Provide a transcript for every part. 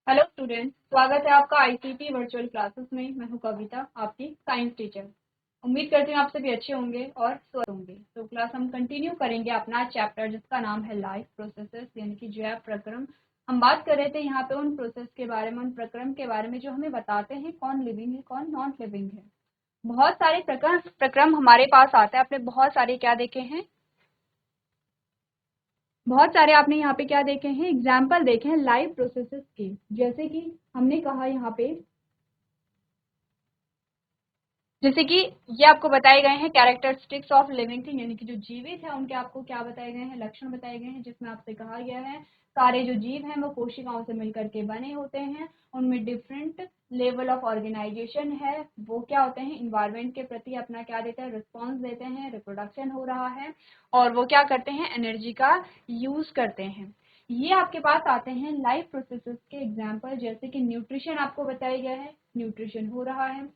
Hello student, स्वागत है आपका आईसीटी वर्चुअल क्लासेस में। मैं हूं कविता, आपकी साइंस टीचर। उम्मीद करती हूँ आप सभी अच्छे होंगे और स्वस्थ होंगे। तो क्लास हम कंटिन्यू करेंगे अपना चैप्टर जिसका नाम है लाइफ प्रोसेसेस यानी कि जैव प्रक्रम। हम बात कर रहे थे यहाँ पे उन प्रोसेस के बारे में, उन प्रक्रम के बारे में जो हमें बताते हैं कौन लिविंग है कौन नॉन लिविंग है। बहुत सारे प्रक्रम हमारे पास आते हैं। आपने बहुत सारे क्या देखे हैं, बहुत सारे आपने यहाँ पे क्या देखे हैं, एग्जाम्पल देखे हैं लाइव प्रोसेसेस के। जैसे कि हमने कहा यहाँ पे, जैसे कि ये आपको बताए गए हैं कैरेक्टरिस्टिक्स ऑफ लिविंग थिंग यानी कि जो जीवित है उनके आपको क्या बताए गए हैं, लक्षण बताए गए हैं, जिसमें आपसे कहा गया है सारे जो जीव हैं वो कोशिकाओं से मिलकर के बने होते हैं। उनमें डिफरेंट लेवल ऑफ ऑर्गेनाइजेशन है। वो क्या होते हैं, इन्वायरमेंट के प्रति अपना क्या देते हैं, रिस्पॉन्स देते हैं, रिप्रोडक्शन हो रहा है और वो क्या करते हैं, एनर्जी का यूज करते हैं। ये आपके पास आते हैं लाइफ प्रोसेसेस के एग्जाम्पल। जैसे कि न्यूट्रिशन आपको बताया गया है, न्यूट्रिशन हो रहा है।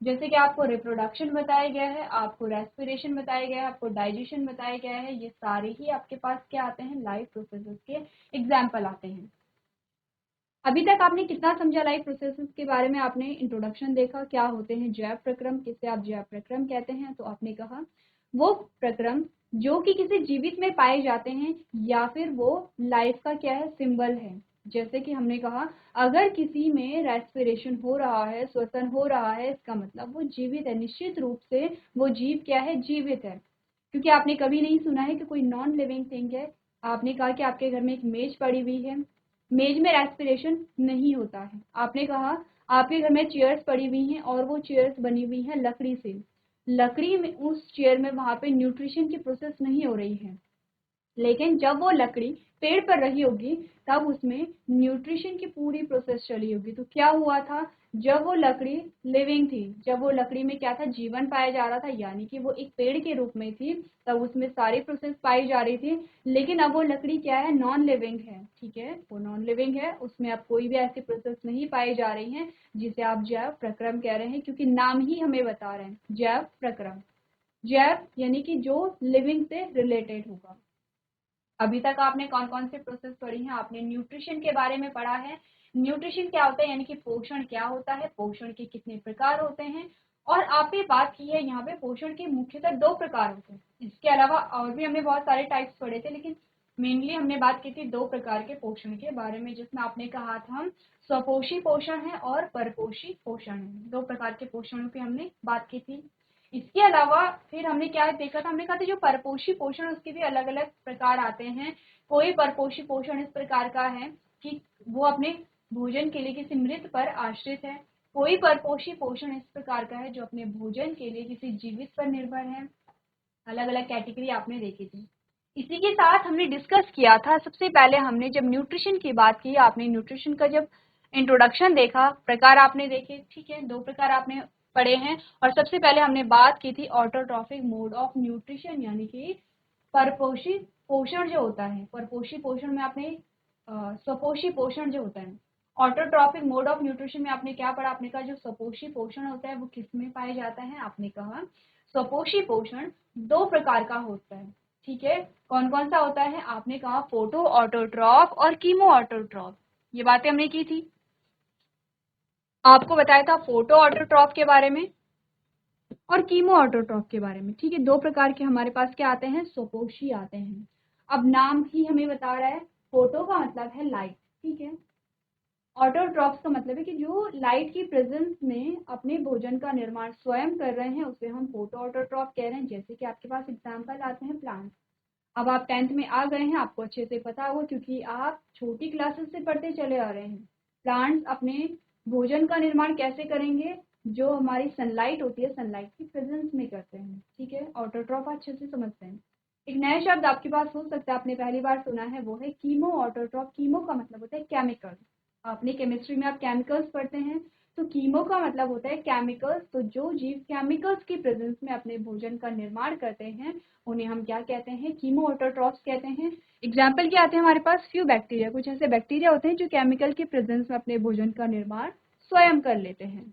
जैसे कि आपको रिप्रोडक्शन बताया गया है, आपको रेस्पिरेशन बताया गया है, आपको डाइजेशन बताया गया है। ये सारे ही आपके पास क्या आते हैं, लाइफ प्रोसेसेस के एग्जाम्पल आते हैं। अभी तक आपने कितना समझा लाइफ प्रोसेसेस के बारे में? आपने इंट्रोडक्शन देखा, क्या होते हैं जैव प्रक्रम, किसे आप जैव प्रक्रम कहते हैं। तो आपने कहा वो प्रक्रम जो कि किसी जीवित में पाए जाते हैं या फिर वो लाइफ का क्या है, सिंबल है। जैसे कि हमने कहा अगर किसी में रेस्पिरेशन हो रहा है, श्वसन हो रहा है, इसका मतलब वो जीवित है। निश्चित रूप से वो जीव क्या है, जीवित है। क्योंकि आपने कभी नहीं सुना है कि कोई नॉन लिविंग थिंग है। आपने कहा कि आपके घर में एक मेज पड़ी हुई है, मेज में रेस्पिरेशन नहीं होता है। आपने कहा आपके घर में चेयर्स पड़ी हुई हैं और वो चेयर्स बनी हुई हैं लकड़ी से। लकड़ी में, उस चेयर में वहां पे न्यूट्रिशन की प्रोसेस नहीं हो रही है। लेकिन जब वो लकड़ी पेड़ पर रही होगी तब उसमें न्यूट्रिशन की पूरी प्रोसेस चली होगी। तो क्या हुआ था, जब वो लकड़ी लिविंग थी, जब वो लकड़ी में क्या था, जीवन पाया जा रहा था, यानी कि वो एक पेड़ के रूप में थी, तब उसमें सारी प्रोसेस पाई जा रही थी। लेकिन अब वो लकड़ी क्या है, नॉन लिविंग है। ठीक है, वो नॉन लिविंग है, उसमें अब कोई भी ऐसी प्रोसेस नहीं पाई जा रही है जिसे आप जैव प्रक्रम कह रहे हैं, क्योंकि नाम ही हमें बता रहे हैं जैव प्रक्रम। जैव यानी कि जो लिविंग से रिलेटेड होगा। अभी तक आपने कौन कौन से प्रोसेस पढ़ी हैं? आपने न्यूट्रिशन के बारे में पढ़ा है। न्यूट्रिशन क्या होता है, यानी कि पोषण क्या होता है, पोषण के कितने प्रकार होते हैं। और आपने बात की है यहाँ पे पोषण के मुख्यतः दो प्रकार होते हैं। इसके अलावा और भी हमने बहुत सारे टाइप्स पढ़े थे, लेकिन मेनली हमने बात की थी दो प्रकार के पोषण के बारे में, जिसमें आपने कहा था हम स्वपोषी पोषण है और परपोषी पोषण है। दो प्रकार के पोषणों की हमने बात की थी। इसके अलावा फिर हमने क्या देखा था, हमने कहा था जो परपोषी पोषण उसके भी अलग अलग प्रकार आते हैं। कोई परपोषी पोषण इस प्रकार का है कि वो अपने भोजन के लिए किसी मृत पर आश्रित है। कोई परपोषी पोषण इस प्रकार का है जो अपने भोजन के लिए किसी जीवित पर निर्भर है। अलग अलग कैटेगरी आपने देखी थी। इसी के साथ हमने डिस्कस किया था, सबसे पहले हमने जब न्यूट्रिशन की बात की, आपने न्यूट्रिशन का जब इंट्रोडक्शन देखा, प्रकार आपने देखे। ठीक है, दो प्रकार आपने पढ़े हैं। और सबसे पहले हमने बात की थी ऑटोट्रॉफिक मोड ऑफ न्यूट्रिशन, यानी कि परपोषी पोषण जो होता है। परपोषी पोषण में आपने स्वपोषी पोषण जो होता है। ऑटोट्रॉफिक मोड ऑफ न्यूट्रिशन में आपने क्या पढ़ा, आपने कहा जो स्वपोषी पोषण होता है वो किस में पाया जाता है। आपने कहा स्वपोषी पोषण दो प्रकार का होता है। ठीक है, कौन कौन सा होता है? आपने कहा फोटो ऑटोट्रॉफ और कीमो ऑटोट्रॉफ। ये बातें हमने की थी, आपको बताया था फोटो ऑटोट्रॉफ के बारे में और कीमो ऑटोट्रॉफ के बारे में। ठीक है, दो प्रकार के हमारे पास क्या आते हैं, स्वपोषी आते हैं। अब नाम ही हमें बता रहा है, फोटो का मतलब है लाइट। ठीक है, ऑटोट्रॉफ्स का मतलब है कि जो लाइट की प्रेजेंस में अपने भोजन का निर्माण स्वयं कर रहे हैं उसे हम फोटो ऑटोट्रॉफ कह रहे हैं। जैसे कि आपके पास एग्जाम्पल आते हैं प्लांट। अब आप 10th में आ गए हैं, आपको अच्छे से पता होगा क्योंकि आप छोटी क्लासेस से पढ़ते चले आ रहे हैं। प्लांट्स अपने भोजन का निर्माण कैसे करेंगे, जो हमारी सनलाइट होती है, सनलाइट की प्रेजेंस में करते हैं। ठीक है, ऑटोट्रॉफ अच्छे से समझते हैं। एक नया शब्द आपके पास हो सकता है, आपने पहली बार सुना है, वो है कीमो ऑटोट्रॉफ। कीमो का मतलब होता है केमिकल। आपने केमिस्ट्री में आप केमिकल्स पढ़ते हैं, तो कीमो का मतलब होता है केमिकल्स। तो जो जीव केमिकल्स की प्रेजेंस में अपने भोजन का निर्माण करते हैं उन्हें हम क्या कहते हैं, कीमो ऑटोट्रॉफ्स कहते हैं। एग्जाम्पल क्या आते हैं हमारे पास, फ्यू बैक्टीरिया। कुछ ऐसे बैक्टीरिया होते हैं जो केमिकल के प्रेजेंस में अपने भोजन का निर्माण स्वयं कर लेते हैं।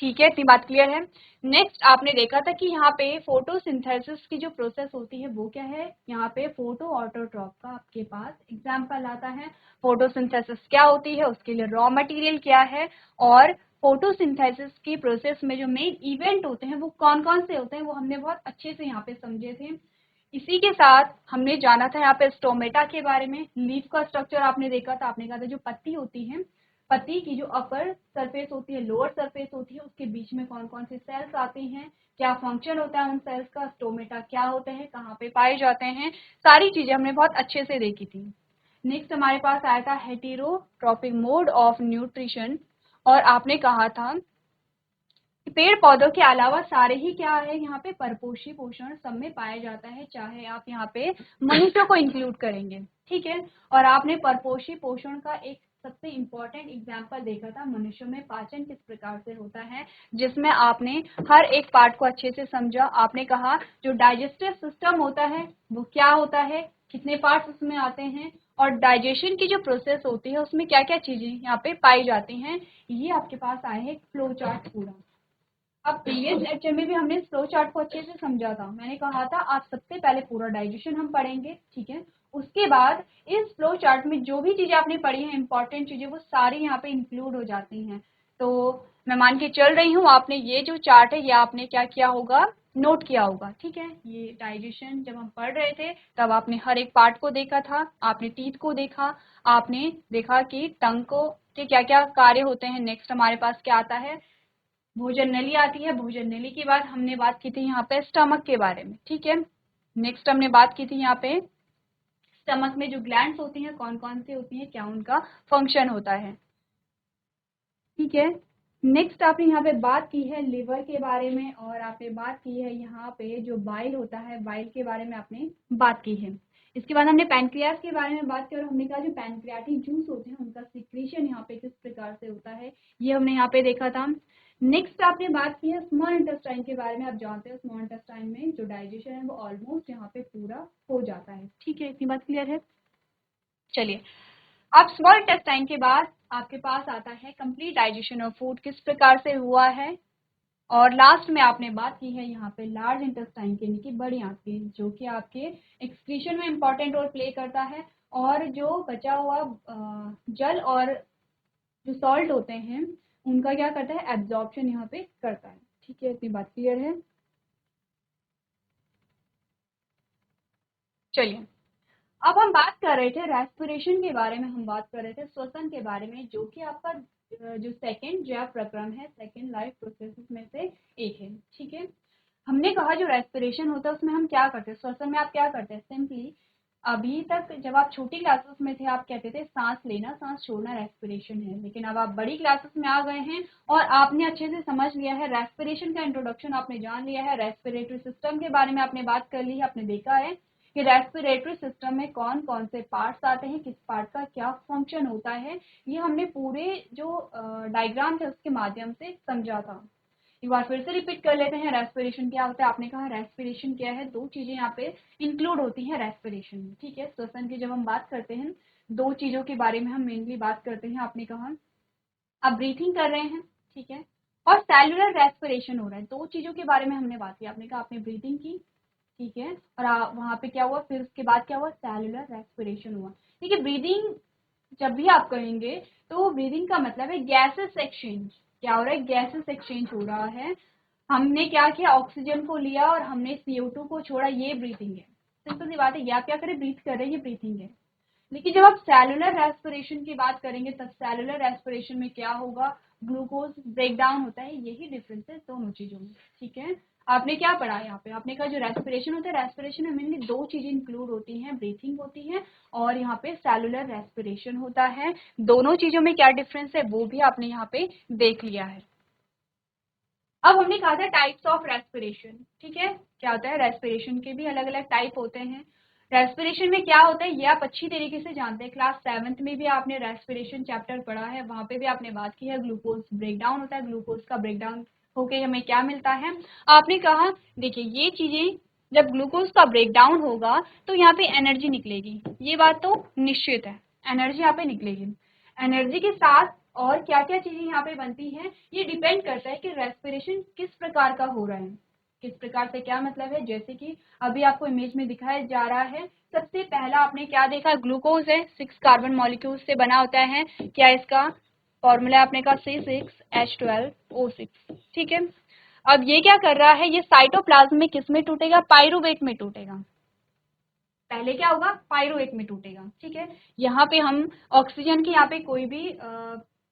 ठीक है, इतनी बात क्लियर है। नेक्स्ट आपने देखा था कि यहाँ पे फोटोसिंथेसिस की जो प्रोसेस होती है वो क्या है, यहाँ पे फोटो ऑटोट्रॉप का आपके पास एग्जाम्पल आता है। फोटोसिंथेसिस क्या होती है, उसके लिए रॉ मटेरियल क्या है, और फोटोसिंथेसिस की प्रोसेस में जो मेन इवेंट होते हैं वो कौन कौन से होते हैं वो हमने बहुत अच्छे से यहाँ पे समझे थे। इसी के साथ हमने जाना था यहाँ पे स्टोमेटा के बारे में। लीफ का स्ट्रक्चर आपने देखा था, आपने कहा था जो पत्ती होती है, पत्ती की जो अपर सरफेस होती है, लोअर सरफेस होती है, उसके बीच में कौन कौन से सेल्स आते हैं, क्या फंक्शन होता है उन सेल्स का, स्टोमेटा क्या होते हैं, कहाँ पे पाए जाते हैं, सारी चीजें हमने बहुत अच्छे से देखी थी। नेक्स्ट हमारे पास आया था हेटेरोट्रॉपिक मोड ऑफ न्यूट्रिशन, और आपने कहा था पेड़ पौधों के अलावा सारे ही क्या है यहाँ पे परपोषी पोषण सब में पाया जाता है, चाहे आप यहाँ पे मनुष्य को इंक्लूड करेंगे। ठीक है, और आपने परपोषी पोषण का एक सबसे इम्पोर्टेंट एग्जाम्पल देखा था, मनुष्य में पाचन किस प्रकार से होता है, जिसमें आपने हर एक पार्ट को अच्छे से समझा। आपने कहा जो डाइजेस्टिव सिस्टम होता है वो क्या होता है, कितने पार्ट्स उसमें आते हैं, और डाइजेशन की जो प्रोसेस होती है उसमें क्या क्या चीजें यहाँ पे पाई जाती हैं। ये आपके पास आए हैं फ्लो चार्ट पूरा। अब प्रीवियस लेक्चर में भी हमने फ्लो चार्ट को अच्छे से समझा था। मैंने कहा था आज सबसे पहले पूरा डाइजेशन हम पढ़ेंगे, ठीक है, उसके बाद इस फ्लो चार्ट में जो भी चीजें आपने पढ़ी हैं इंपॉर्टेंट चीजें वो सारी यहाँ पे इंक्लूड हो जाती हैं। तो मैं मान के चल रही हूँ आपने ये जो चार्ट है ये आपने क्या किया होगा, नोट किया होगा। ठीक है, ये डाइजेशन जब हम पढ़ रहे थे तब आपने हर एक पार्ट को देखा था, आपने टीथ को देखा, आपने देखा कि टंग को के क्या क्या कार्य होते हैं। नेक्स्ट हमारे पास क्या आता है, भोजन नली आती है। भोजन नली के बाद हमने बात की थी यहाँ पे स्टमक के बारे में। ठीक है, नेक्स्ट हमने बात की थी यहाँ पे स्टमक में जो ग्लैंड्स होती हैं कौन कौन सी होती हैं, क्या उनका फंक्शन होता है। ठीक है, नेक्स्ट आपने यहाँ पे बात की है लिवर के बारे में, और आपने बात की है यहाँ पे जो बाइल होता है, बाइल के बारे में आपने बात की है। इसके बाद हमने पैनक्रियास के बारे में बात की और हमने कहा जो पैनक्रियाटिक जूस होते हैं उनका सिक्रीशन यहाँ पे किस प्रकार से होता है ये हमने यहाँ पे देखा था। नेक्स्ट आपने बात की है स्मॉल इंटेस्टाइन के बारे में। आप जानते हैं स्मॉल इंटेस्टाइन में जो डाइजेशन है वो ऑलमोस्ट यहाँ पे पूरा हो जाता है। ठीक है, इतनी बात क्लियर है। चलिए, अब स्मॉल इंटेस्टाइन के बाद आपके पास आता है कंप्लीट डाइजेशन ऑफ फूड किस प्रकार से हुआ है, और लास्ट में आपने बात की है यहाँ पे लार्ज इंटेस्टाइन के, यानी कि बड़ी आंत की, जो कि आपके एक्सक्रीशन में इंपॉर्टेंट रोल प्ले करता है, और जो बचा हुआ जल और जो सॉल्ट होते हैं उनका क्या करता है, एब्जॉर्प्शन यहाँ पे करता है। ठीक है, इतनी बात क्लियर है। चलिए, अब हम बात कर रहे थे रेस्पिरेशन के बारे में, हम बात कर रहे थे श्वसन के बारे में, जो कि आपका जो सेकंड जैव प्रक्रम है, सेकंड लाइफ प्रोसेसेस में से एक है। ठीक है, हमने कहा जो रेस्पिरेशन होता है उसमें हम क्या करते हैं, श्वसन में आप क्या करते हैं, सिंपली अभी तक जब आप छोटी क्लासेस में थे आप कहते थे सांस लेना सांस छोड़ना रेस्पिरेशन है, लेकिन अब आप बड़ी क्लासेस में आ गए हैं और आपने अच्छे से समझ लिया है रेस्पिरेशन का इंट्रोडक्शन, आपने जान लिया है, रेस्पिरेटरी सिस्टम के बारे में आपने बात कर ली है, आपने देखा है कि रेस्पिरेटरी सिस्टम में कौन कौन से पार्ट्स आते हैं, किस पार्ट का क्या फंक्शन होता है, ये हमने पूरे जो डायग्राम थे उसके माध्यम से समझा था। एक बार फिर से रिपीट कर लेते हैं रेस्पिरेशन क्या होता है। आपने कहा रेस्पिरेशन क्या है, दो चीजें यहाँ पे इंक्लूड होती हैं रेस्पिरेशन में। ठीक है, श्वसन की जब हम बात करते हैं दो चीजों के बारे में हम मेनली बात करते हैं। आपने कहा आप ब्रीथिंग कर रहे हैं, ठीक है, और सेलुलर रेस्पिरेशन हो रहा है, दो चीजों के बारे में हमने बात की। आपने कहा आपने ब्रीथिंग की, ठीक है, और वहां पे क्या हुआ, फिर उसके बाद क्या हुआ, सेलुलर रेस्पिरेशन हुआ। ठीक है, ब्रीदिंग जब भी आप कहेंगे तो ब्रीदिंग का मतलब है गैसेस एक्सचेंज। क्या हो रहा है, गैसेस एक्सचेंज हो रहा है। हमने क्या किया, ऑक्सीजन को लिया और हमने CO2 को छोड़ा, ये ब्रीथिंग है। सिंपल सी बात है, ये आप क्या करें, ब्रीथ कर रहे हैं, ये ब्रीथिंग है। लेकिन जब आप सेलुलर रेस्पिरेशन की बात करेंगे तब सेलुलर रेस्पिरेशन में क्या होगा, ग्लूकोज ब्रेक डाउन होता है। यही डिफरेंस है दोनों चीजों में। ठीक है, आपने क्या पढ़ा यहाँ पे, आपने कहा जो रेस्पिरेशन होता है, रेस्पिरेशन में मेनली दो चीजें इंक्लूड होती हैं, ब्रीथिंग होती है और यहाँ पे सेलुलर रेस्पिरेशन होता है। दोनों चीजों में क्या डिफरेंस है वो भी आपने यहाँ पे देख लिया है। अब हमने कहा था टाइप्स ऑफ रेस्पिरेशन। ठीक है, क्या होता है, रेस्पिरेशन के भी अलग अलग टाइप होते हैं। रेस्पिरेशन में क्या होता है ये आप अच्छी तरीके से जानते हैं, क्लास 7th में भी आपने रेस्पिरेशन चैप्टर पढ़ा है, वहां पे भी आपने बात की है ग्लूकोज ब्रेकडाउन होता है, ग्लूकोज का ब्रेकडाउन होके हमें क्या मिलता है। आपने कहा देखिए ये चीजें जब ग्लूकोज का ब्रेकडाउन होगा तो यहाँ पे एनर्जी निकलेगी, ये बात तो निश्चित है, एनर्जी यहाँ पे निकलेगी। एनर्जी के साथ और क्या क्या चीजें यहाँ पे बनती हैं, ये डिपेंड करता है कि रेस्पिरेशन किस प्रकार का हो रहा है। किस प्रकार से क्या मतलब है, जैसे कि अभी आपको इमेज में दिखाया जा रहा है। सबसे पहला आपने क्या देखा, ग्लूकोज है, 6 कार्बन मॉलिक्यूल से बना होता है। क्या इसका फॉर्मूला आपने कहा C6H12O6, ठीक है। अब ये क्या कर रहा है, ये साइटोप्लाज्म में किस में टूटेगा, पाइरूवेट में टूटेगा। पहले क्या होगा, पाइरूवेट में टूटेगा, ठीक है। यहाँ पे हम ऑक्सीजन की यहाँ पे कोई भी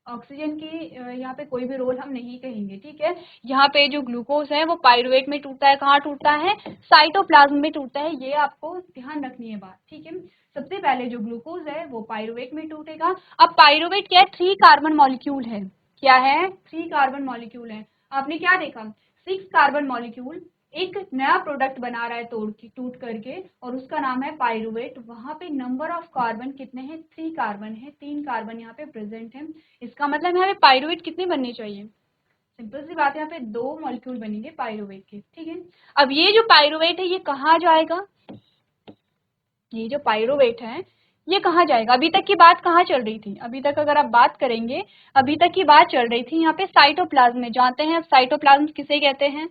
ऑक्सीजन की यहाँ पे कोई भी रोल हम नहीं कहेंगे, ठीक है। यहाँ पे जो ग्लूकोज है वो पाइरूवेट में टूटता है, कहाँ टूटता है, साइटोप्लाज्म में टूटता है। ये आपको ध्यान रखनी है बात, ठीक है। सबसे पहले जो ग्लूकोज है वो पाइरूवेट में टूटेगा। अब पाइरूवेट क्या है, 3 कार्बन मॉलिक्यूल है। क्या है, 3 कार्बन मॉलिक्यूल है। आपने क्या देखा, 6 कार्बन मॉलिक्यूल एक नया प्रोडक्ट बना रहा है टूट करके, और उसका नाम है पाइरूवेट। वहां पे नंबर ऑफ कार्बन कितने हैं, 3 कार्बन है, 3 कार्बन यहाँ पे प्रेजेंट है। इसका मतलब यहाँ पे पाइरूवेट कितने बनने चाहिए, सिंपल सी बात है, यहाँ पे 2 मॉलिक्यूल बनेंगे पाइरूवेट के, ठीक है। अब ये जो पाइरूवेट है ये कहाँ जाएगा, ये जो पाइरूवेट है ये कहाँ जाएगा। अभी तक की बात कहाँ चल रही थी, अभी तक अगर आप बात करेंगे, अभी तक की बात चल रही थी यहाँ पे साइटोप्लाज्म में। जानते हैं साइटोप्लाज्म किसे कहते हैं,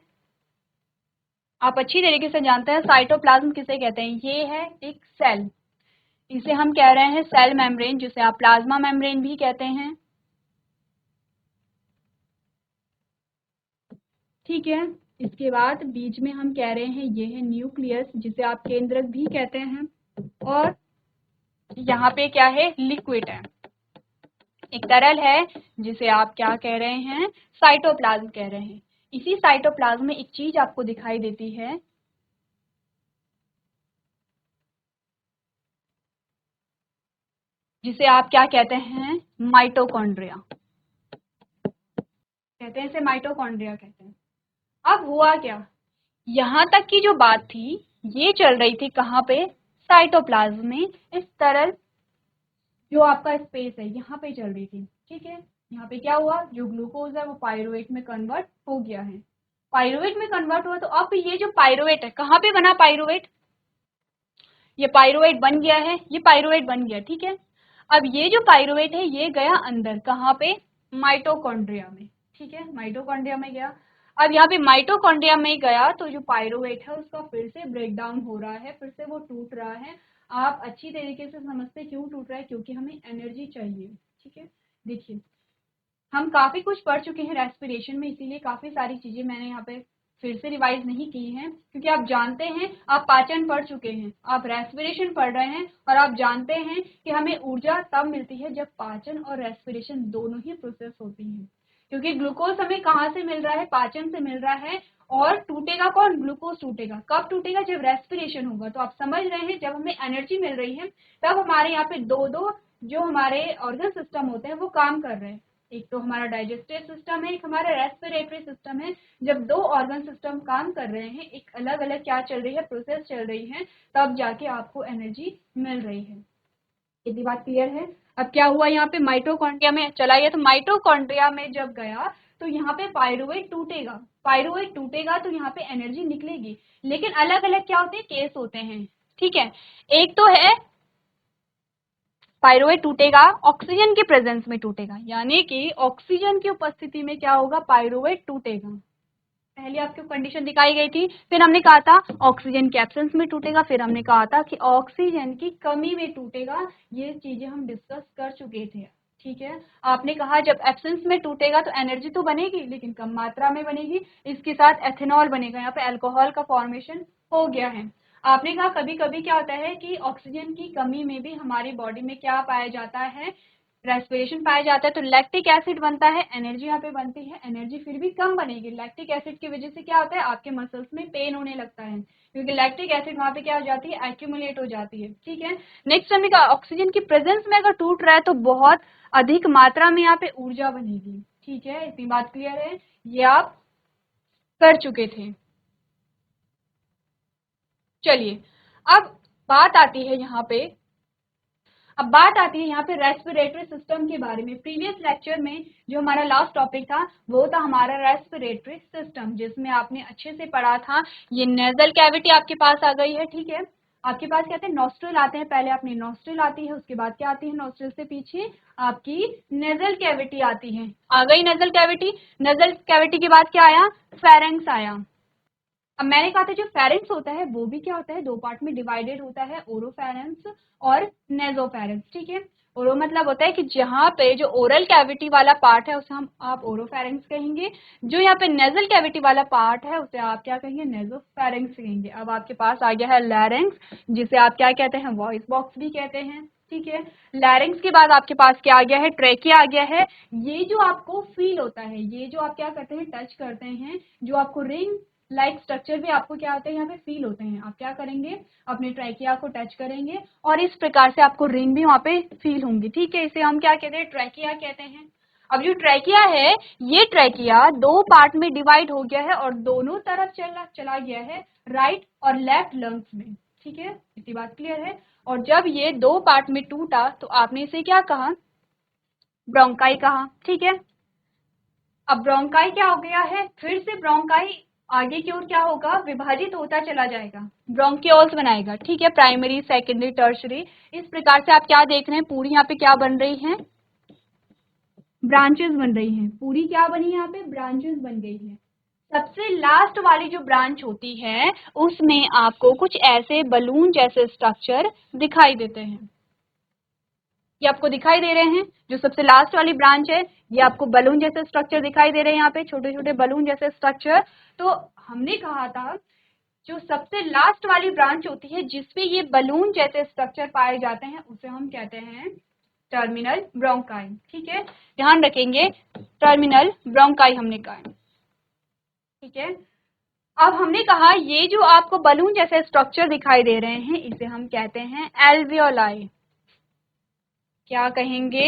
आप अच्छी तरीके से जानते हैं साइटोप्लाज्म किसे कहते हैं। ये है एक सेल, इसे हम कह रहे हैं सेल मेम्ब्रेन, जिसे आप प्लाज्मा मेम्ब्रेन भी कहते हैं, ठीक है। इसके बाद बीच में हम कह रहे हैं ये है न्यूक्लियस, जिसे आप केंद्रक भी कहते हैं। और यहाँ पे क्या है, लिक्विड है, एक तरल है, जिसे आप क्या कह रहे हैं, साइटोप्लाज्म कह रहे हैं। इसी साइटोप्लाज्म में एक चीज आपको दिखाई देती है, जिसे आप क्या कहते हैं, माइटोकॉन्ड्रिया कहते हैं, इसे माइटोकॉन्ड्रिया कहते हैं। अब हुआ क्या, यहाँ तक की जो बात थी ये चल रही थी कहाँ पे, साइटोप्लाज्म में। इस तरल जो आपका स्पेस है यहाँ पे चल रही थी, ठीक है। यहाँ पे क्या हुआ, जो ग्लूकोज है वो पाइरूवेट में कन्वर्ट हो गया है। पाइरूवेट में कन्वर्ट हुआ तो अब ये जो पाइरूवेट है कहाँ पे बना, पाइरूवेट, ये पाइरूवेट बन गया है, ये पाइरूवेट बन गया, ठीक है। अब ये जो पाइरूवेट है ये गया अंदर, कहाँ पे, माइटोकॉन्ड्रिया में, ठीक है, माइटोकॉन्ड्रिया में गया। अब यहाँ पे माइटोकॉन्ड्रिया में गया तो जो पाइरूवेट है उसका फिर से ब्रेक डाउन हो रहा है, फिर से वो टूट रहा है। आप अच्छी तरीके से समझते क्यों टूट रहा है, क्योंकि हमें एनर्जी चाहिए, ठीक है। देखिए हम काफी कुछ पढ़ चुके हैं रेस्पिरेशन में, इसीलिए काफी सारी चीजें मैंने यहाँ पे फिर से रिवाइज नहीं की हैं, क्योंकि आप जानते हैं, आप पाचन पढ़ चुके हैं, आप रेस्पिरेशन पढ़ रहे हैं, और आप जानते हैं कि हमें ऊर्जा तब मिलती है जब पाचन और रेस्पिरेशन दोनों ही प्रोसेस होती हैं। क्योंकि ग्लूकोज हमें कहाँ से मिल रहा है, पाचन से मिल रहा है। और टूटेगा कौन, ग्लूकोज टूटेगा, कब टूटेगा, जब रेस्पिरेशन होगा। तो आप समझ रहे हैं, जब हमें एनर्जी मिल रही है तब हमारे यहाँ पे दो दो जो हमारे ऑर्गन सिस्टम होते हैं वो काम कर रहे हैं। एक तो हमारा डाइजेस्टिव सिस्टम है, एक हमारा रेस्पिरेटरी सिस्टम है। जब 2 ऑर्गन सिस्टम काम कर रहे हैं, एक अलग अलग क्या चल रही है, प्रोसेस चल रही है, तब जाके आपको एनर्जी मिल रही है। इतनी बात क्लियर है। अब क्या हुआ, यहाँ पे माइटोकॉन्ड्रिया में चला गया, तो माइटोकॉन्ड्रिया में जब गया तो यहाँ पे पाइरूवेट टूटेगा, पाइरूवेट टूटेगा तो यहाँ पे एनर्जी निकलेगी। लेकिन अलग अलग क्या होते हैं, केस होते हैं, ठीक है। एक तो है पाइरूवेट टूटेगा ऑक्सीजन के प्रेजेंस में टूटेगा, यानी कि ऑक्सीजन की उपस्थिति में क्या होगा, पाइरूवेट टूटेगा। पहले आपको कंडीशन दिखाई गई थी, फिर हमने कहा था ऑक्सीजन के एब्सेंस में टूटेगा, फिर हमने कहा था कि ऑक्सीजन की कमी में टूटेगा। ये चीजें हम डिस्कस कर चुके थे, ठीक है। आपने कहा जब एब्सेंस में टूटेगा तो एनर्जी तो बनेगी लेकिन कम मात्रा में बनेगी, इसके साथ एथेनॉल बनेगा, यहाँ पे अल्कोहल का फॉर्मेशन हो गया है। आपने कहा कभी कभी क्या होता है कि ऑक्सीजन की कमी में भी हमारी बॉडी में क्या पाया जाता है, रेस्पिरेशन पाया जाता है, तो लैक्टिक एसिड बनता है, एनर्जी यहाँ पे बनती है। एनर्जी फिर भी कम बनेगी, लैक्टिक एसिड की वजह से क्या होता है, आपके मसल्स में पेन होने लगता है, क्योंकि लैक्टिक एसिड वहाँ पे क्या हो जाती है, एक्यूमुलेट हो जाती है, ठीक है। नेक्स्ट हमने कहा ऑक्सीजन की प्रेजेंस में अगर टूट रहा है तो बहुत अधिक मात्रा में यहाँ पे ऊर्जा बनेगी, ठीक है। इतनी बात क्लियर है, ये आप कर चुके थे। चलिए अब बात आती है यहाँ पे, अब बात आती है यहाँ पे रेस्पिरेटरी सिस्टम के बारे में। प्रीवियस लेक्चर में जो हमारा लास्ट टॉपिक था वो था हमारा रेस्पिरेटरी सिस्टम, जिसमें आपने अच्छे से पढ़ा था। ये नेजल कैविटी आपके पास आ गई है, ठीक है। आपके पास क्या आते हैं, नॉस्ट्रल आते हैं, पहले अपनी नॉस्ट्रल आती है, उसके बाद क्या आती है, नॉस्ट्रल से पीछे आपकी नेजल कैविटी आती है। आ गई नेजल कैविटी। नेजल कैविटी के बाद क्या आया, फेरेंक्स आया। अब मैंने कहा था जो फेरेंक्स होता है वो भी क्या होता है, दो पार्ट में डिवाइडेड होता है, ओरोफेरेंक्स और नेजोफेरेंक्स। ठीक है, ओरो मतलब होता है कि जहाँ पे जो ओरल कैविटी वाला पार्ट है उसे हम आप ओरोफेरेंक्स कहेंगे, जो यहाँ पे नेजल कैविटी वाला पार्ट है उसे आप क्या कहेंगे, नेजोफेरेंक्स कहेंगे। अब आपके पास आ गया है लैरिंक्स, जिसे आप क्या कहते हैं, वॉइस बॉक्स भी कहते हैं। ठीक है, लैरिंक्स के बाद आपके पास क्या आ गया है, ट्रेकिया आ गया है। ये जो आपको फील होता है, ये जो आप क्या करते हैं, टच करते हैं, जो आपको रिंग लाइक स्ट्रक्चर भी आपको क्या होते हैं, यहाँ पे फील होते हैं। आप क्या करेंगे, अपने ट्रैकिया को टच करेंगे और इस प्रकार से आपको रिंग भी वहां पे फील होंगी। ठीक है, इसे हम क्या कहते हैं, ट्रैकिया कहते हैं। अब जो ट्रैकिया है, ये ट्रैकिया दो पार्ट में डिवाइड हो गया है और दोनों तरफ चला गया है, राइट और लेफ्ट लंग्स में। ठीक है, इतनी बात क्लियर है। और जब ये दो पार्ट में टूटा तो आपने इसे क्या कहा, ब्रोंकाई कहा। ठीक है, अब ब्रोंकाई क्या हो गया है, फिर से ब्रोंकाई आगे की ओर क्या होगा, विभाजित होता चला जाएगा, ब्रोंकियोल्स बनाएगा। ठीक है, प्राइमरी सेकेंडरी टर्शरी, इस प्रकार से आप क्या देख रहे हैं, पूरी यहाँ पे क्या बन रही है, ब्रांचेस बन रही हैं। पूरी क्या बनी, यहाँ पे ब्रांचेस बन गई है। सबसे लास्ट वाली जो ब्रांच होती है उसमें आपको कुछ ऐसे बलून जैसे स्ट्रक्चर दिखाई देते हैं। ये आपको दिखाई दे रहे हैं, जो सबसे लास्ट वाली ब्रांच है, ये आपको बलून जैसे स्ट्रक्चर दिखाई दे रहे हैं, यहाँ पे छोटे छोटे बलून जैसे स्ट्रक्चर। तो हमने कहा था जो सबसे लास्ट वाली ब्रांच होती है जिसपे ये बलून जैसे स्ट्रक्चर पाए जाते हैं उसे हम कहते हैं टर्मिनल ब्रोंकाई। ठीक है, ध्यान रखेंगे, टर्मिनल ब्रोंकाई हमने कहा। ठीक है, अब हमने कहा ये जो आपको बलून जैसे स्ट्रक्चर दिखाई दे रहे हैं इसे हम कहते हैं एल्वियोलाई। क्या कहेंगे,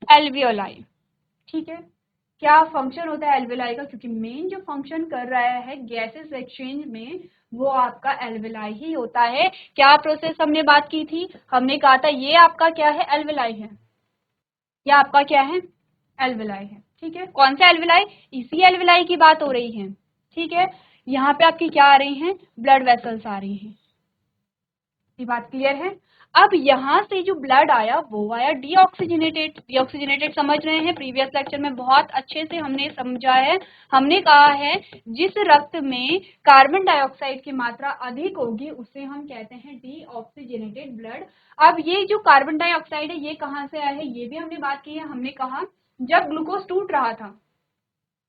एल्वियोलाई। ठीक है, क्या फंक्शन होता है एल्वियोलाई का, क्योंकि मेन जो फंक्शन कर रहा है गैसेस एक्सचेंज में वो आपका एल्वियोलाई ही होता है। क्या प्रोसेस हमने बात की थी, हमने कहा था ये आपका क्या है, एल्वियोलाई है, या आपका क्या है, एल्वियोलाई है। ठीक है, कौन सा एल्वियोलाई, इसी एल्वियोलाई की बात हो रही है। ठीक है, यहाँ पे आपकी क्या आ रही हैं, ब्लड वेसल्स आ रही हैं। ये बात क्लियर है। अब यहाँ से जो ब्लड आया वो आया डीऑक्सीजनेटेड। डीऑक्सीजनेटेड समझ रहे हैं, प्रीवियस लेक्चर में बहुत अच्छे से हमने समझा है। हमने कहा है जिस रक्त में कार्बन डाइऑक्साइड की मात्रा अधिक होगी उसे हम कहते हैं डीऑक्सीजनेटेड ब्लड। अब ये जो कार्बन डाइऑक्साइड है ये कहाँ से आया है, ये भी हमने बात की है। हमने कहा जब ग्लूकोज टूट रहा था,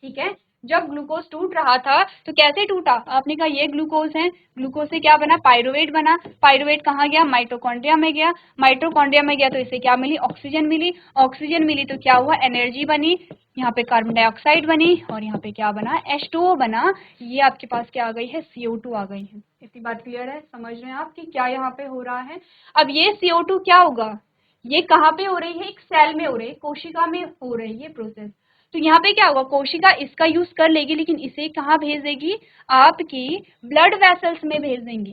ठीक है, जब ग्लूकोज टूट रहा था तो कैसे टूटा, आपने कहा ये ग्लूकोज है, ग्लूकोज से क्या बना, पायरुवेट बना। पायरुवेट कहाँ गया, माइटोकॉन्ड्रिया में गया। माइटोकॉन्ड्रिया में गया तो इसे क्या मिली, ऑक्सीजन मिली। ऑक्सीजन मिली तो क्या हुआ, एनर्जी बनी, यहाँ पे कार्बन डाइऑक्साइड बनी और यहाँ पे क्या बना, H2O बना। ये आपके पास क्या आ गई है, CO2 आ गई है। इतनी बात क्लियर है, समझ रहे हैं आप कि क्या यहाँ पे हो रहा है। अब ये CO2 क्या होगा, ये कहाँ पे हो रही है, एक सेल में हो रही है, कोशिका में हो रही है प्रोसेस। तो यहाँ पे क्या होगा, कोशिका इसका यूज कर लेगी लेकिन इसे कहाँ भेज देगी, आपकी ब्लड वेसल्स में भेज देंगी।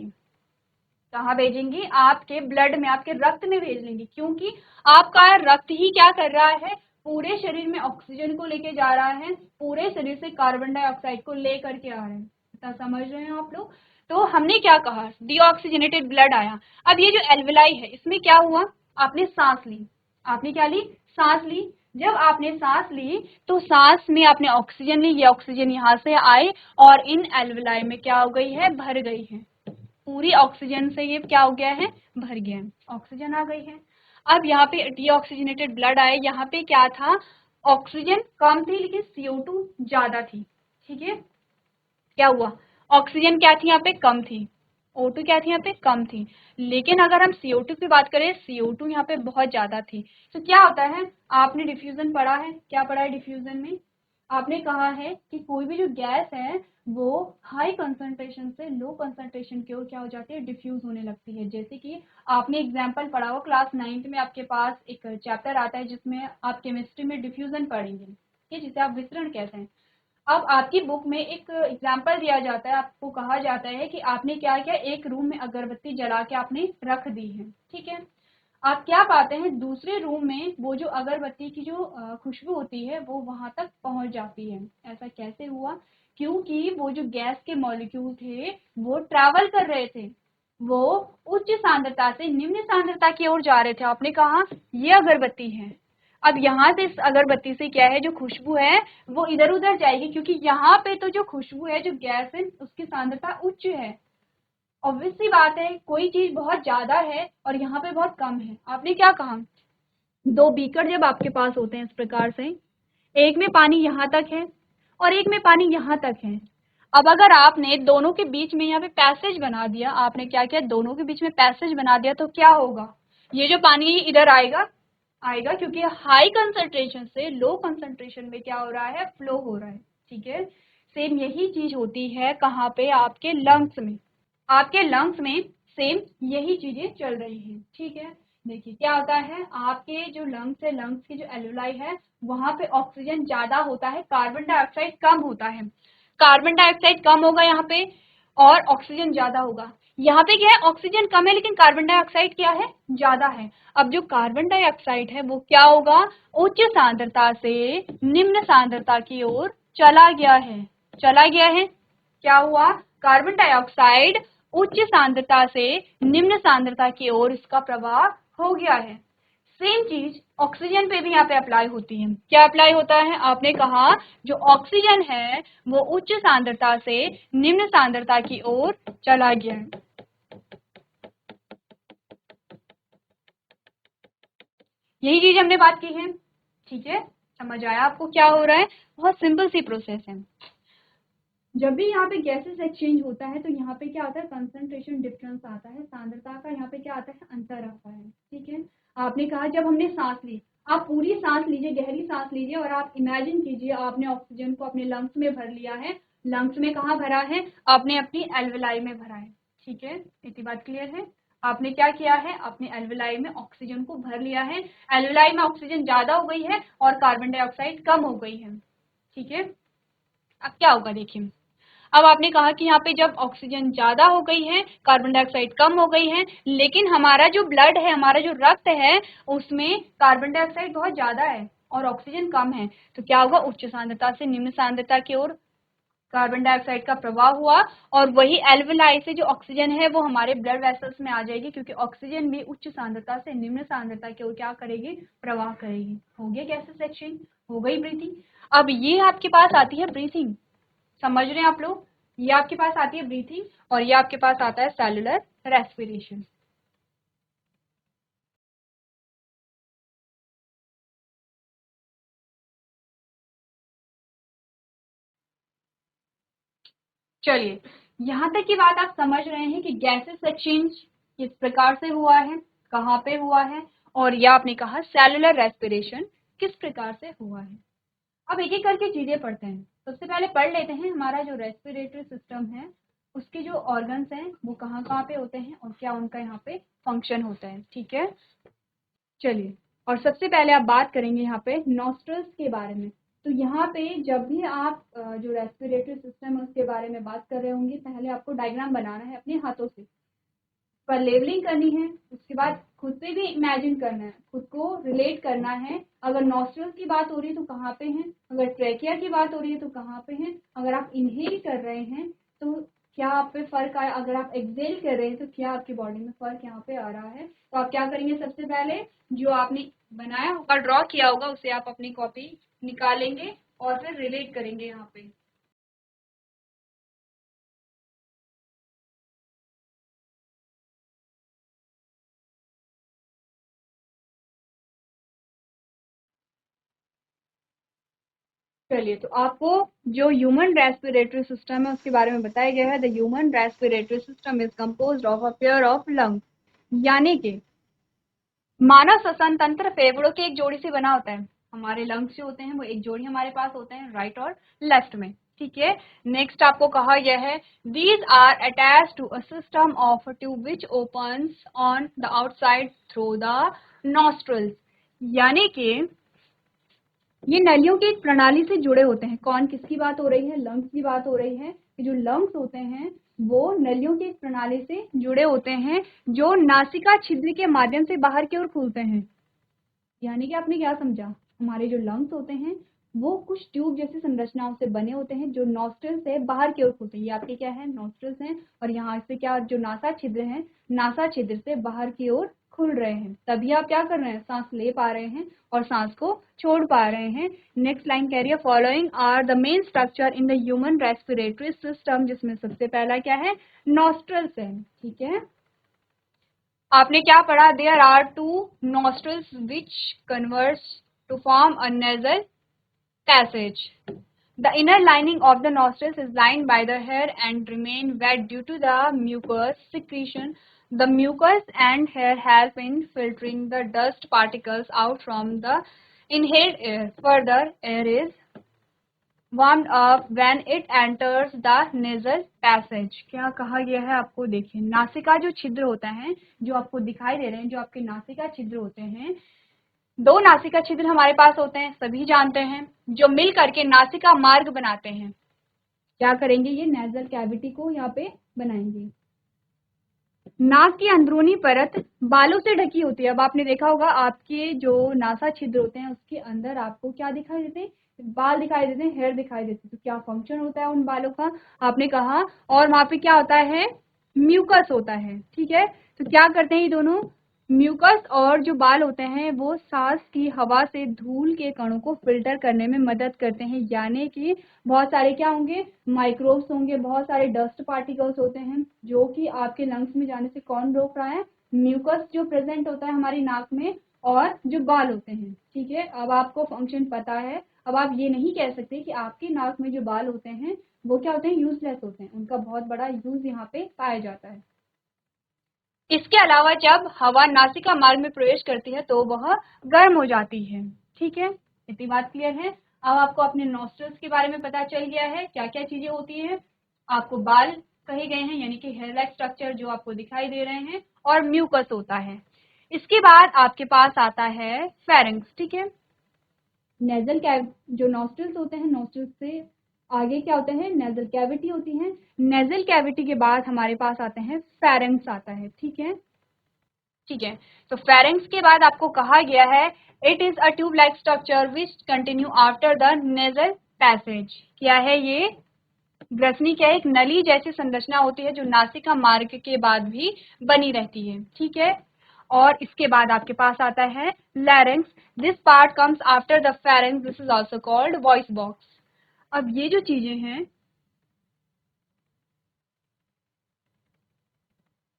कहाँ भेजेंगी, आपके ब्लड में, आपके रक्त में भेज देंगी, क्योंकि आपका रक्त ही क्या कर रहा है, पूरे शरीर में ऑक्सीजन को लेके जा रहा है, पूरे शरीर से कार्बन डाइऑक्साइड को लेकर के आ रहे हैं। इतना समझ रहे हैं आप लोग। तो हमने क्या कहा, डीऑक्सीजनेटेड ब्लड आया। अब ये जो एल्विलाई है इसमें क्या हुआ, आपने सांस ली, आपने क्या ली, सांस ली। जब आपने सांस ली तो सांस में आपने ऑक्सीजन ली, ये ऑक्सीजन यहाँ से आए और इन एल्विलाई में क्या हो गई है, भर गई है। पूरी ऑक्सीजन से ये क्या हो गया है, भर गया है, ऑक्सीजन आ गई है। अब यहाँ पे डीऑक्सीजनेटेड ब्लड आए, यहाँ पे क्या था, ऑक्सीजन कम थी लेकिन CO2 ज्यादा थी। ठीक है, क्या हुआ, ऑक्सीजन क्या थी यहाँ पे, कम थी, O2 क्या थी यहाँ पे, कम थी। लेकिन अगर हम CO2 की बात करें, CO2 यहाँ पे बहुत ज्यादा थी। तो क्या होता है, आपने डिफ्यूजन पढ़ा है, क्या पढ़ा है डिफ्यूजन में, आपने कहा है कि कोई भी जो गैस है वो हाई कंसंट्रेशन से लो कंसंट्रेशन की ओर क्या हो जाती है, डिफ्यूज होने लगती है। जैसे कि आपने एग्जांपल पढ़ा हो क्लास 9th में, आपके पास एक चैप्टर आता है जिसमें आप केमिस्ट्री में डिफ्यूजन पढ़ेंगे, ठीक है, जिसे आप विसरण कहते हैं। अब आपकी बुक में एक एग्जाम्पल दिया जाता है, आपको कहा जाता है कि आपने क्या किया, एक रूम में अगरबत्ती जला के आपने रख दी है। ठीक है, आप क्या पाते हैं, दूसरे रूम में वो जो अगरबत्ती की जो खुशबू होती है वो वहां तक पहुंच जाती है। ऐसा कैसे हुआ, क्योंकि वो जो गैस के मॉलिक्यूल थे वो ट्रैवल कर रहे थे, वो उच्च सांद्रता से निम्न सांद्रता की ओर जा रहे थे। आपने कहा ये अगरबत्ती है, अब यहाँ से इस अगरबत्ती से क्या है, जो खुशबू है वो इधर उधर जाएगी, क्योंकि यहाँ पे तो जो खुशबू है, जो गैस है, उसकी सांद्रता उच्च है। ऑब्वियस सी बात है, कोई चीज बहुत ज्यादा है और यहाँ पे बहुत कम है। आपने क्या कहा, दो बीकर जब आपके पास होते हैं इस प्रकार से, एक में पानी यहाँ तक है और एक में पानी यहाँ तक है। अब अगर आपने दोनों के बीच में यहाँ पे पैसेज बना दिया, आपने क्या किया, दोनों के बीच में पैसेज बना दिया, तो क्या होगा, ये जो पानी इधर आएगा आएगा, क्योंकि हाई कंसंट्रेशन से लो कंसंट्रेशन में क्या हो रहा है, फ्लो हो रहा है। ठीक है, सेम यही चीज होती है कहाँ पे, आपके लंग्स में। आपके लंग्स में सेम यही चीजें चल रही हैं। ठीक है, देखिए क्या होता है, आपके जो लंग्स है, लंग्स की जो एल्वेलाई है, वहां पे ऑक्सीजन ज्यादा होता है, कार्बन डाइऑक्साइड कम होता है। कार्बन डाइऑक्साइड कम होगा यहाँ पे और ऑक्सीजन ज्यादा होगा। यहाँ पे क्या है, ऑक्सीजन कम है लेकिन कार्बन डाइऑक्साइड क्या है, ज्यादा है। अब जो कार्बन डाइऑक्साइड है वो क्या होगा, उच्च सांद्रता से निम्न सांद्रता की ओर चला गया है। चला गया है, क्या हुआ, कार्बन डाइऑक्साइड उच्च सांद्रता से निम्न सांद्रता की ओर इसका प्रवाह हो गया है। सेम चीज ऑक्सीजन पे भी यहाँ पे अप्लाई होती है। क्या अप्लाई होता है, आपने कहा जो ऑक्सीजन है वो उच्च सांद्रता से निम्न सांद्रता की ओर चला गया है। यही चीज हमने बात की है। ठीक है, समझ आया आपको क्या हो रहा है, बहुत सिंपल सी प्रोसेस है। जब भी यहाँ पे गैसेस एक्सचेंज होता है तो यहाँ पे क्या आता है, कंसंट्रेशन डिफरेंस आता है, सांद्रता का यहाँ पे क्या आता है, अंतर आता है। ठीक है, आपने कहा जब हमने सांस ली, आप पूरी सांस लीजिए, गहरी सांस लीजिए और आप इमेजिन कीजिए आपने ऑक्सीजन को अपने लंग्स में भर लिया है। लंग्स में कहाँ भरा है, आपने अपनी एल्वेलाई में भरा है। ठीक है, इतनी बात क्लियर है। आपने क्या किया है, अपने एल्वेलाई में ऑक्सीजन को भर लिया है, एल्वेलाई में ऑक्सीजन ज्यादा हो गई है और कार्बन डाइऑक्साइड कम हो गई है। ठीक है, अब क्या होगा देखिए, अब आपने कहा कि यहाँ पे जब ऑक्सीजन ज्यादा हो गई है, कार्बन डाइऑक्साइड कम हो गई है, लेकिन हमारा जो ब्लड है, हमारा जो रक्त है, उसमें कार्बन डाइऑक्साइड बहुत ज्यादा है और ऑक्सीजन कम है। तो क्या होगा, उच्च सांद्रता से निम्न सांद्रता की ओर कार्बन डाइऑक्साइड का प्रवाह हुआ और वही एल्वेलाई से जो ऑक्सीजन है वो हमारे ब्लड वेसल्स में आ जाएगी, क्योंकि ऑक्सीजन भी उच्च सांद्रता से निम्न सांद्रता की ओर क्या करेगी, प्रवाह करेगी। हो गया गैसेस एक्सचेंज, हो गई ब्रीथिंग। अब ये आपके पास आती है ब्रीथिंग, समझ रहे हैं आप लोग, ये आपके पास आती है ब्रीथिंग और ये आपके पास आता है सेलुलर रेस्पिरेशन। चलिए, यहां तक की बात आप समझ रहे हैं कि गैसेस एक्सचेंज किस प्रकार से हुआ है, कहाँ पे हुआ है, और यह आपने कहा सेलुलर रेस्पिरेशन किस प्रकार से हुआ है। अब एक एक करके चीजें पढ़ते हैं। सबसे पहले पढ़ लेते हैं हमारा जो रेस्पिरेटरी सिस्टम है उसके जो ऑर्गन्स हैं वो कहाँ कहाँ पे होते हैं और क्या उनका यहाँ पे फंक्शन होता है। ठीक है, चलिए, और सबसे पहले आप बात करेंगे यहाँ पे नॉस्ट्रल्स के बारे में। तो यहाँ पे जब भी आप जो रेस्पिरेटरी सिस्टम है उसके बारे में बात कर रहे होंगे, पहले आपको डायग्राम बनाना है अपने हाथों से, पर लेबलिंग करनी है, उसके बाद खुद से भी इमेजिन करना है, खुद को रिलेट करना है। अगर नॉस्ट्रल्स की बात हो रही है तो कहाँ पे है, अगर ट्रेकिया की बात हो रही है तो कहाँ पे है, अगर आप इनहेल कर रहे हैं तो क्या आप पे फर्क आया, अगर आप एक्सेल कर रहे हैं तो क्या आपकी बॉडी में फर्क यहाँ पे आ रहा है। तो आप क्या करेंगे, सबसे पहले जो आपने बनाया होगा, ड्रॉ किया होगा, उसे आप अपनी कॉपी निकालेंगे और फिर रिलेट करेंगे यहाँ पे। चलिए, तो आपको जो ह्यूमन रेस्पिरेटरी सिस्टम है उसके बारे में बताया गया है। The human respiratory system is composed of a pair of lungs, यानी कि मानव श्वसन तंत्र फेफड़ों की एक जोड़ी से बना होता है। हमारे लंग्स जो होते हैं वो एक जोड़ी हमारे पास होते हैं, राइट और लेफ्ट में। ठीक है, नेक्स्ट आपको कहा गया है these are attach to a system of tube which opens on the outside through the nostrils, यानी कि ये नलियों की एक प्रणाली से जुड़े होते हैं। कौन, किसकी बात हो रही है, लंग्स की बात हो रही है कि जो लंग्स होते हैं वो नलियों की एक प्रणाली से जुड़े होते हैं जो नासिका छिद्र के माध्यम से बाहर की ओर खुलते हैं। यानी कि आपने क्या समझा, हमारे जो लंग्स होते हैं वो कुछ ट्यूब जैसी संरचनाओं से बने होते हैं जो नॉस्ट्रल से बाहर की ओर खुलते हैं। ये आपके क्या है, नॉस्ट्रल्स हैं, और यहाँ से क्या, जो नासा छिद्र हैं, नासा छिद्र से बाहर की ओर खुल रहे हैं, तभी आप क्या कर रहे हैं, सांस ले पा रहे हैं और सांस को छोड़ पा रहे हैं। नेक्स्ट लाइन कह रही है following are the main structure in the human respiratory system, जिसमें सबसे पहला क्या है, नॉस्ट्रल्स है। ठीक है, आपने क्या पढ़ा, there are two nostrils which converts to form a nasal passage. The inner lining of the nostrils is lined by the hair and remain wet due to the mucus secretion. The mucus and hair help in filtering the dust particles out from the inhaled air. Further, air is warmed up when it enters the nasal passage. क्या कहा गया है आपको, देखिए नासिका जो छिद्र होता है, जो आपको दिखाई दे रहे हैं, जो आपके नासिका छिद्र होते हैं, दो नासिका छिद्र हमारे पास होते हैं, सभी जानते हैं, जो मिल करके नासिका मार्ग बनाते हैं। क्या करेंगे, ये नेजल कैविटी को यहाँ पे बनाएंगे। नाक की अंदरूनी परत बालों से ढकी होती है। अब आपने देखा होगा आपके जो नासा छिद्र होते हैं उसके अंदर आपको क्या दिखाई देते हैं, बाल दिखाई देते हैं, हेयर दिखाई देते हैं। तो क्या फंक्शन होता है उन बालों का, आपने कहा, और वहां पे क्या होता है, म्यूकस होता है। ठीक है, तो क्या करते हैं ये दोनों, म्यूकस और जो बाल होते हैं वो सांस की हवा से धूल के कणों को फिल्टर करने में मदद करते हैं, यानी कि बहुत सारे क्या होंगे, माइक्रोब्स होंगे, बहुत सारे डस्ट पार्टिकल्स होते हैं जो कि आपके लंग्स में जाने से कौन रोक रहा है, म्यूकस जो प्रेजेंट होता है हमारी नाक में, और जो बाल होते हैं। ठीक है, अब आपको फंक्शन पता है। अब आप ये नहीं कह सकते कि आपकी नाक में जो बाल होते हैं वो क्या होते हैं, यूजलेस होते हैं, उनका बहुत बड़ा यूज यहाँ पे पाया जाता है। इसके अलावा जब हवा नासिका मार्ग में प्रवेश करती है तो वह गर्म हो जाती है। ठीक है, इतनी बात क्लियर है। अब आपको अपने नॉस्ट्रल्स के बारे में पता चल गया है, क्या क्या चीजें होती हैं, आपको बाल कहे गए हैं, यानी कि हेयर लाइक स्ट्रक्चर जो आपको दिखाई दे रहे हैं, और म्यूकस होता है। इसके बाद आपके पास आता है फेरिंक्स। ठीक है, नेजल कैव जो नॉस्ट्रल्स होते हैं, नॉस्ट्रल्स से आगे क्या होते हैं, नेजल कैविटी होती है। नेजल कैविटी के बाद हमारे पास आते हैं फेरिंक्स आता है। ठीक है, ठीक है, तो फेरिंक्स के बाद आपको कहा गया है it is a tube like structure which continue after the nasal passage. क्या है ये, ग्रसनी क्या है, एक नली जैसी संरचना होती है जो नासिका मार्ग के बाद भी बनी रहती है। ठीक है, और इसके बाद आपके पास आता है larynx, this part comes after the pharynx, this is also called voice box. अब ये जो चीजें हैं,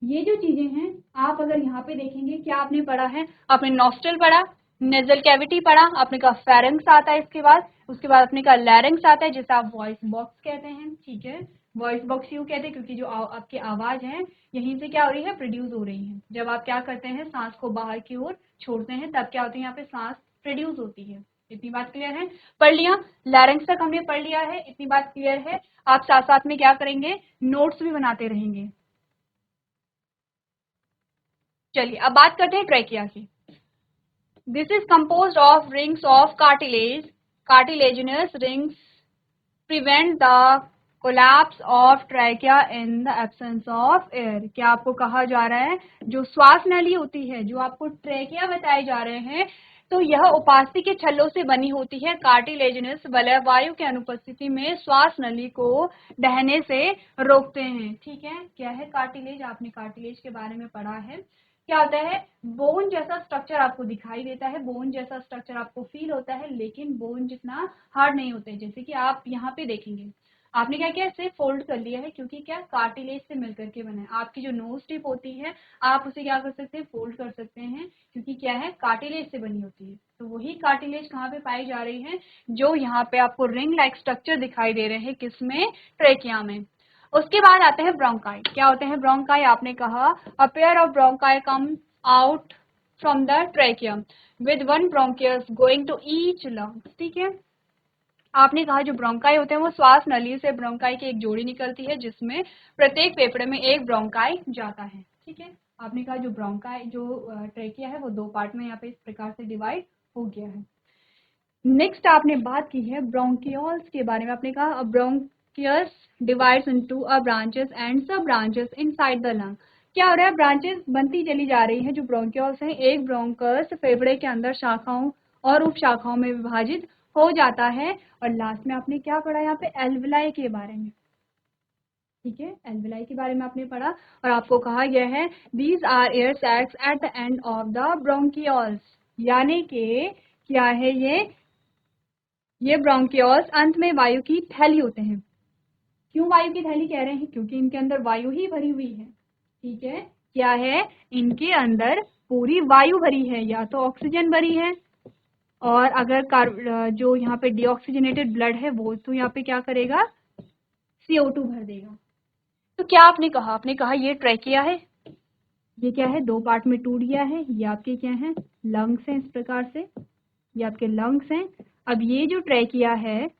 ये जो चीजें हैं, आप अगर यहाँ पे देखेंगे, क्या आपने पढ़ा है, आपने नॉस्ट्रल पढ़ा, नेजल कैविटी पढ़ा, आपने कहा फेरिंक्स आता है, इसके बाद उसके बाद आपने कहा लैरिंक्स आता है जिसे आप वॉइस बॉक्स कहते हैं। ठीक है, वॉइस बॉक्स क्यों कहते हैं, क्योंकि जो आपकी आवाज है यहीं से क्या हो रही है, प्रोड्यूस हो रही है। जब आप क्या करते हैं, सांस को बाहर की ओर छोड़ते हैं, तब क्या होती है, यहाँ पे सांस प्रोड्यूस होती है। इतनी बात क्लियर है, पढ़ लिया, लैरिंक्स तक हमने पढ़ लिया है, इतनी बात क्लियर है। आप साथ साथ में क्या करेंगे, नोट्स भी बनाते रहेंगे। चलिए अब बात करते हैं ट्रैकिया की। This is composed of rings of cartilage, cartilaginous rings prevent the collapse of trachea in the absence of air. क्या आपको कहा जा रहा है, जो श्वास नली होती है, जो आपको ट्रैकिया बताए जा रहे हैं, तो यह उपास्थि के छल्लों से बनी होती है। कार्टिलेजिनस वलय वायु के अनुपस्थिति में श्वास नली को बहने से रोकते हैं। ठीक है, क्या है कार्टिलेज, आपने कार्टिलेज के बारे में पढ़ा है। क्या होता है, बोन जैसा स्ट्रक्चर आपको दिखाई देता है, बोन जैसा स्ट्रक्चर आपको फील होता है, लेकिन बोन जितना हार्ड नहीं होते। जैसे कि आप यहाँ पे देखेंगे, आपने क्या किया, इसे फोल्ड कर लिया है, क्योंकि क्या कार्टिलेज से मिलकर के बना है। आपकी जो नोज टिप होती है, आप उसे क्या कर सकते हैं, फोल्ड कर सकते हैं, क्योंकि क्या है, कार्टिलेज से बनी होती है। तो वही कार्टिलेज कहाँ पे पाई जा रही है, जो यहाँ पे आपको रिंग लाइक स्ट्रक्चर दिखाई दे रहे हैं, किसमें, ट्रेकिया में। उसके बाद आते हैं ब्रोंकाई। क्या होते हैं ब्रोंकाई, आपने कहा a pair of bronchi come out from the trachea with one bronchus going to each lungs. ठीक है, आपने कहा जो ब्रोंकाई होते हैं वो श्वास नली से ब्रोंकाई की एक जोड़ी निकलती है, जिसमें प्रत्येक फेफड़े में एक ब्रोंकाई जाता है। ठीक है, आपने कहा जो ब्रोंकाई जो ट्रेकिया है वो दो पार्ट में यहाँ पे इस प्रकार से डिवाइड हो गया है। नेक्स्ट आपने बात की है ब्रोंकियोल्स के बारे में। आपने कहा bronchus divides into a branches and सब ब्रांचेस इनसाइड द लंग। क्या हो रहा है, ब्रांचेस बनती चली जा रही है। जो ब्रोंकियोल्स हैं, एक ब्रोंकस फेफड़े के अंदर शाखाओं और उप शाखाओं में विभाजित हो जाता है। और लास्ट में आपने क्या पढ़ा यहाँ पे, एल्विलाई के बारे में, ठीक है, एल्विलाई के बारे में आपने पढ़ा। और आपको कहा गया है these are air sacs at the end of the bronchioles, यानी कि क्या है ये ब्रोंकियोल्स अंत में वायु की थैली होते हैं। क्यों वायु की थैली कह रहे हैं, क्योंकि इनके अंदर वायु ही भरी हुई है, ठीक है। क्या है, इनके अंदर पूरी वायु भरी है, या तो ऑक्सीजन भरी है, और अगर जो यहाँ पे डीऑक्सीजनेटेड ब्लड है वो तो यहाँ पे क्या करेगा, CO2 भर देगा। तो क्या आपने कहा ये ट्रैकिया है, ये क्या है, दो पार्ट में टूट गया है। ये आपके क्या है, लंग्स हैं, इस प्रकार से ये आपके लंग्स हैं। अब ये जो ट्रैकिया है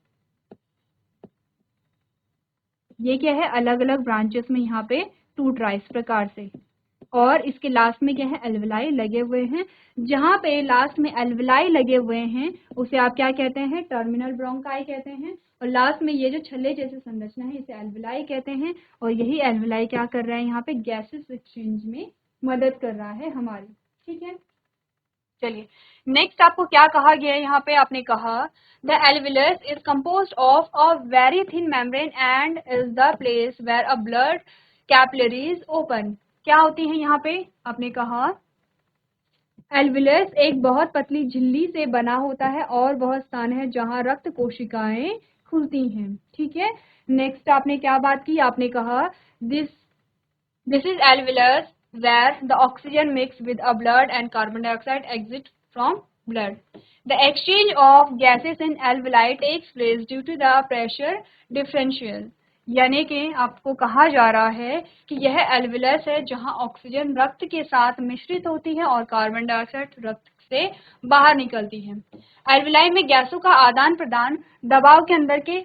ये क्या है, अलग अलग ब्रांचेस में यहाँ पे टूट रहा है इस प्रकार से। और इसके लास्ट में क्या है, एल्विलाई लगे हुए हैं। जहाँ पे लास्ट में एल्विलाई लगे हुए हैं उसे आप क्या कहते हैं, टर्मिनल ब्रोंकाई कहते हैं। और लास्ट में ये जो छल्ले जैसे संरचना है इसे एल्विलाई कहते हैं। और यही एल्विलाई क्या कर रहा है, यहाँ पे गैसेस एक्सचेंज में मदद कर रहा है हमारी, ठीक है। चलिए नेक्स्ट आपको क्या कहा गया है, यहाँ पे आपने कहा the alveolus is composed of a very thin membrane and is the place where a blood capillaries open. क्या होती है यहाँ पे, आपने कहा एल्वियस एक बहुत पतली झिल्ली से बना होता है और बहुत स्थान है जहां रक्त कोशिकाएं खुलती हैं, ठीक है। नेक्स्ट आपने क्या बात की, आपने कहा this This is alveolus where the oxygen mixed with a blood and carbon dioxide exit from blood. The exchange of gases in alveoli takes place due to the pressure differential. यानी कि आपको कहा जा रहा है कि यह एल्वियस है जहां ऑक्सीजन रक्त के साथ मिश्रित होती है और कार्बन डाइऑक्साइड रक्त से बाहर निकलती है। एल्विलाई में गैसों का आदान प्रदान दबाव के अंदर के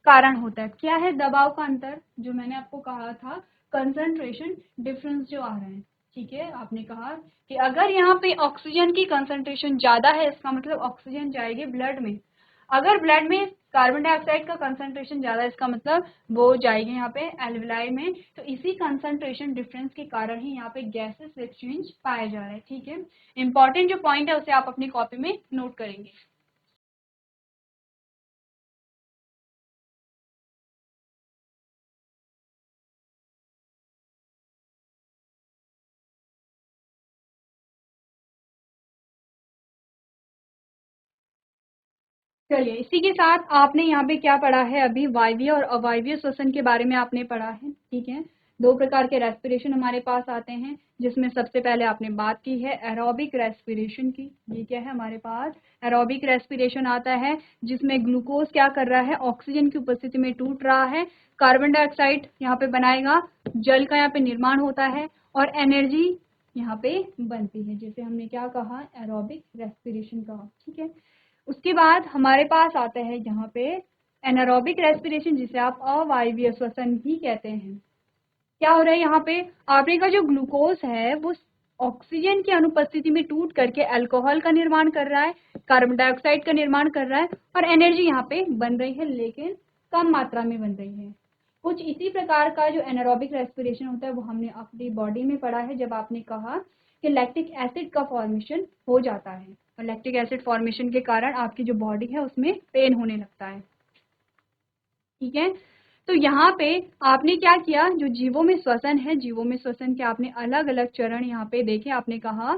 कारण होता है। क्या है दबाव का अंतर, जो मैंने आपको कहा था कंसंट्रेशन डिफरेंस जो आ रहा है, ठीक है। आपने कहा कि अगर यहाँ पे ऑक्सीजन की कंसंट्रेशन ज्यादा है इसका मतलब ऑक्सीजन जाएगी ब्लड में, अगर ब्लड में कार्बन डाइऑक्साइड का कंसंट्रेशन ज्यादा है इसका मतलब वो जाएगी यहाँ पे एल्विलाई में। तो इसी कंसंट्रेशन डिफरेंस के कारण ही यहाँ पे गैसेस एक्सचेंज पाया जा रहा है, ठीक है। इंपॉर्टेंट जो पॉइंट है उसे आप अपनी कॉपी में नोट करेंगे। चलिए इसी के साथ आपने यहाँ पे क्या पढ़ा है, अभी वायवीय और अवायवीय श्वसन के बारे में आपने पढ़ा है, ठीक है। दो प्रकार के रेस्पिरेशन हमारे पास आते हैं, जिसमें सबसे पहले आपने बात की है एरोबिक रेस्पिरेशन की। ये क्या है हमारे पास, एरोबिक रेस्पिरेशन आता है जिसमें ग्लूकोज क्या कर रहा है, ऑक्सीजन की उपस्थिति में टूट रहा है, कार्बन डाइऑक्साइड यहाँ पे बनाएगा, जल का यहाँ पे निर्माण होता है और एनर्जी यहाँ पे बनती है, जिसे हमने क्या कहा, एरोबिक रेस्पिरेशन कहा, ठीक है। उसके बाद हमारे पास आता है यहाँ पे एनारोबिक रेस्पिरेशन, जिसे आप अवायवीय श्वसन भी कहते हैं। क्या हो रहा है यहाँ पे, आपने का जो ग्लूकोज है वो ऑक्सीजन की अनुपस्थिति में टूट करके अल्कोहल का निर्माण कर रहा है, कार्बन डाइऑक्साइड का निर्माण कर रहा है और एनर्जी यहाँ पे बन रही है, लेकिन कम मात्रा में बन रही है। कुछ इसी प्रकार का जो एनारोबिक रेस्पिरेशन होता है वो हमने अपनी बॉडी में पढ़ा है, जब आपने कहा कि लैक्टिक एसिड का फॉर्मेशन हो जाता है और लैक्टिक एसिड फॉर्मेशन के कारण आपकी जो बॉडी है उसमें पेन होने लगता है, ठीक है। तो यहाँ पे आपने क्या किया, जो जीवों में श्वसन है, जीवों में श्वसन के आपने अलग अलग चरण यहाँ पे देखे। आपने कहा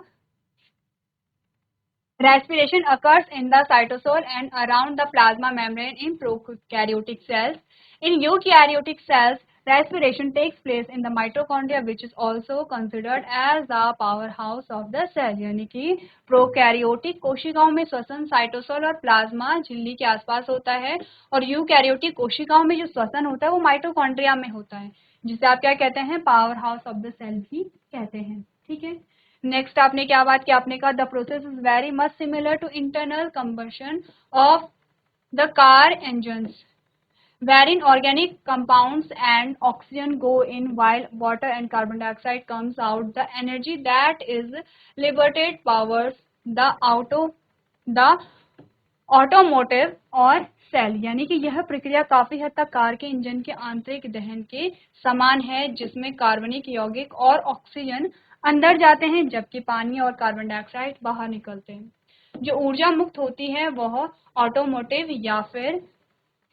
respiration occurs in the cytosol and around the plasma membrane in prokaryotic cells. In eukaryotic cells, respiration takes place in the mitochondria, which is also considered as the powerhouse of the cell. यानी कि prokaryotic कोशिकाओं में श्वसन cytosol और plasma झिल्ली के आसपास होता है, और यूकैरियोटिक कोशिकाओं में जो श्वसन होता है वो माइटोकॉन्ड्रिया में होता है, जिसे आप क्या कहते हैं, power house of the cell भी कहते हैं, ठीक है। नेक्स्ट आपने क्या बात की, आपने कहा the process is very much similar to internal combustion of the car engines wherein organic compounds and oxygen go in while water and carbon dioxide comes out. The energy that is liberated powers the automotive और cell. यानी कि यह प्रक्रिया काफी हद तक car के engine के आंतरिक दहन के समान है, जिसमें कार्बनिक यौगिक और ऑक्सीजन अंदर जाते हैं जबकि पानी और कार्बन डाइऑक्साइड बाहर निकलते हैं। जो ऊर्जा मुक्त होती है वह ऑटोमोटिव या फिर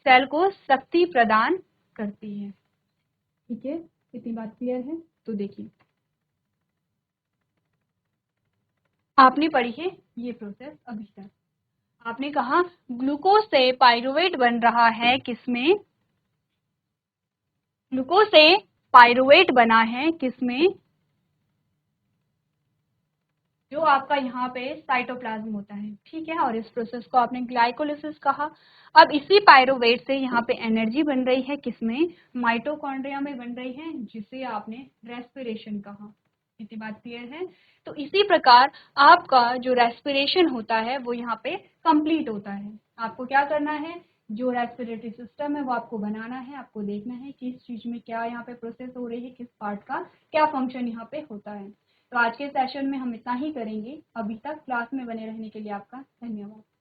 सेल को शक्ति प्रदान करती है। ठीक है, इतनी बात क्लियर है? तो देखिए, आपने पढ़ी है ये प्रोसेस अभी तक। आपने कहा ग्लूकोज से पाइरुवेट बन रहा है, किसमें? ग्लूकोज से पाइरुवेट बना है किसमें? जो आपका यहाँ पे साइटोप्लाज्म होता है। ठीक है, और इस प्रोसेस को आपने ग्लाइकोलिसिस कहा। अब इसी पाइरुवेट से यहाँ पे एनर्जी बन रही है किसमें? माइटोकॉन्ड्रिया में बन रही है, जिसे आपने रेस्पिरेशन कहा। इतनी बात क्लियर है? तो इसी प्रकार आपका जो रेस्पिरेशन होता है वो यहाँ पे कंप्लीट होता है। आपको क्या करना है? जो रेस्पिरेटरी सिस्टम है वो आपको बनाना है, आपको देखना है किस चीज में क्या यहाँ पे प्रोसेस हो रही है, किस पार्ट का क्या फंक्शन यहाँ पे होता है। तो आज के सेशन में हम इतना ही करेंगे। अभी तक क्लास में बने रहने के लिए आपका धन्यवाद।